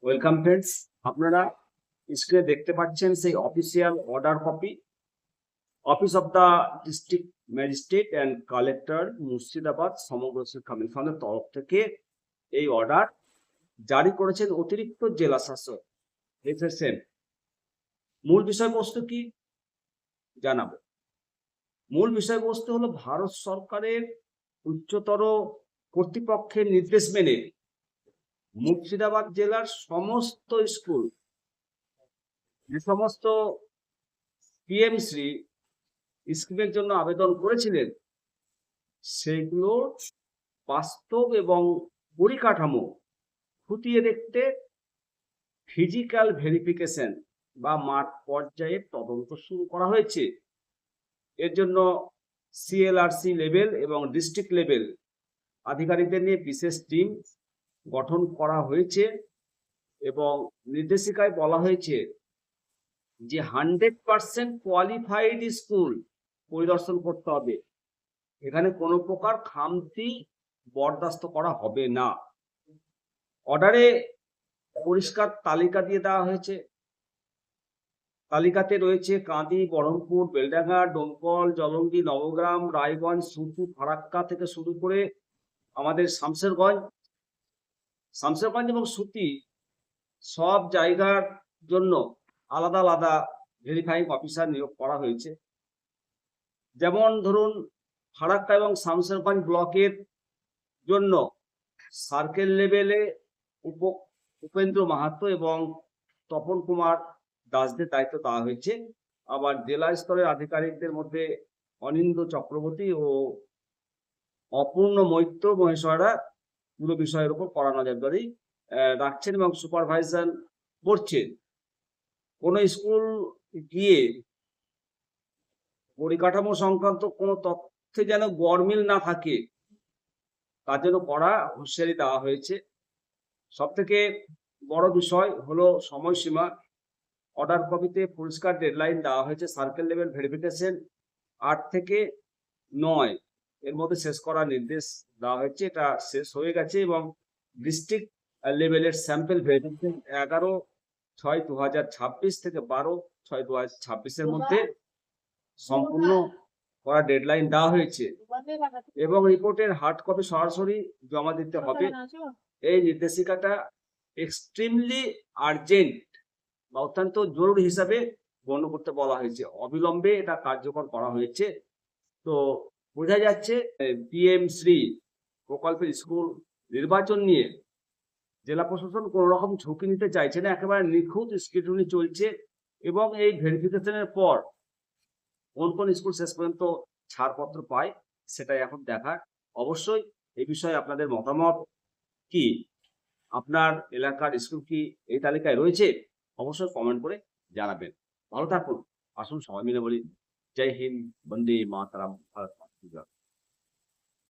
Welcome friends, আপনারা স্ক্রিনে দেখতে পাচ্ছেন সেই official order copy. Office of the district magistrate and collector Murshidabad সমগ্র শিক্ষা মিশনের তরফ থেকে এই অর্ডার জারি করেছেন অতিরিক্ত জেলা শাসক এসএসএম। মূল বিষয়বস্তু কি জানাবো। মূল বিষয়বস্তু হলো ভারত সরকারের উচ্চতর কর্তৃপক্ষের নির্দেশ মেনে মুর্শিদাবাদ জেলার সমস্ত স্কুল, যে সমস্ত পিএমশ্রী স্কিমের জন্য আবেদন করেছিলেন, সেগুলোর বাস্তব এবং পরিকাঠামো খতিয়ে দেখতে ফিজিক্যাল ভেরিফিকেশন বা মাঠ পর্যায়ে তদন্ত শুরু করা হয়েছে। এর জন্য সিএলআরসি লেভেল এবং ডিস্ট্রিক্ট লেভেল আধিকারিকদের নিয়ে বিশেষ টিম গঠন করা হয়েছে এবং নির্দেশিকায় বলা হয়েছে যে 100% কোয়ালিফাইড স্কুল পরিদর্শন করতে হবে। এখানে কোনো প্রকার খামতি বরদাস্ত করা হবে না। অর্ডারে পরিষ্কার তালিকা দিয়ে দেওয়া হয়েছে। তালিকাতে রয়েছে কাঁদি, বহরমপুর, বেলডাঙ্গা, ডোমকল, জলঙ্গি, নবগ্রাম, রায়গঞ্জ, সুতি, ফারাক্কা থেকে শুরু করে আমাদের শামসেরগঞ্জ এবং সুতি, সব জায়গার জন্য আলাদা আলাদা ভেরিফাইং অফিসার নিয়োগ করা হয়েছে। যেমন ধরুন, ফারাক্কা এবং শামসেরগঞ্জ ব্লকের জন্য সার্কেল লেভেলে উপেন্দ্র মাহাতো এবং তপন কুমার দাসদের দায়িত্ব দেওয়া হয়েছে। আবার জেলা স্তরের আধিকারিকদের মধ্যে অনিন্দ চক্রবর্তী ও অপূর্ণ মৈত্র মহেশ্বরা পুরো বিষয়ের উপর কড়া নজরদারি রাখছেন এবং সুপারভাইজার করছেন। কোনো স্কুল গিয়ে পরিকাঠামো সংক্রান্ত কোনো তথ্যে যেন গরমিল না থাকে, তার জন্য কড়া হুঁশিয়ারি দেওয়া হয়েছে। সব থেকে বড় বিষয় হলো সময়সীমা। অর্ডার কপিতে পরিষ্কার ডেডলাইন দেওয়া হয়েছে। সার্কেল লেভেল ভেরিফিকেশন 8 থেকে 9 এর মধ্যে শেষ করার নির্দেশ দেওয়া হয়েছে। এটা শেষ হয়ে গেছে এবং ডিস্ট্রিক্ট লেভেলের স্যাম্পল ভেরিফিকেশন 11/6/2026 থেকে 12/6/2026 মধ্যে সম্পূর্ণ করা ডেডলাইন দেওয়া হয়েছে এবং রিপোর্টের হার্ড কপি সরাসরি জমা দিতে হবে। এই নির্দেশিকাটা এক্সট্রিমলি আর্জেন্ট বা অত্যন্ত জরুরি হিসাবে গণ্য করতে বলা হয়েছে। অবিলম্বে এটা কার্যকর করা হয়েছে। তো বোঝা যাচ্ছে পিএম শ্রী প্রকল্পের স্কুল নির্বাচন নিয়ে জেলা প্রশাসন কোনো রকম ঝুঁকি নিতে চাইছে না। একেবারে নিখুঁত স্কেডিউলিং চলছে এবং এই ভেরিফিকেশনের পর কোন কোন স্কুল শেষ পর্যন্ত ছাড়পত্র পায় সেটাই এখন দেখার। অবশ্যই এই বিষয়ে আপনাদের মতামত কি? আপনার এলাকার স্কুল কি এই তালিকায় রয়েছে? অবশ্যই কমেন্ট করে জানাবেন। ভালো থাকুন। আসুন সবাই মিলে বলি জয় হিন্দ, বন্দে মাতরম, ভারত মাতা কি জয়।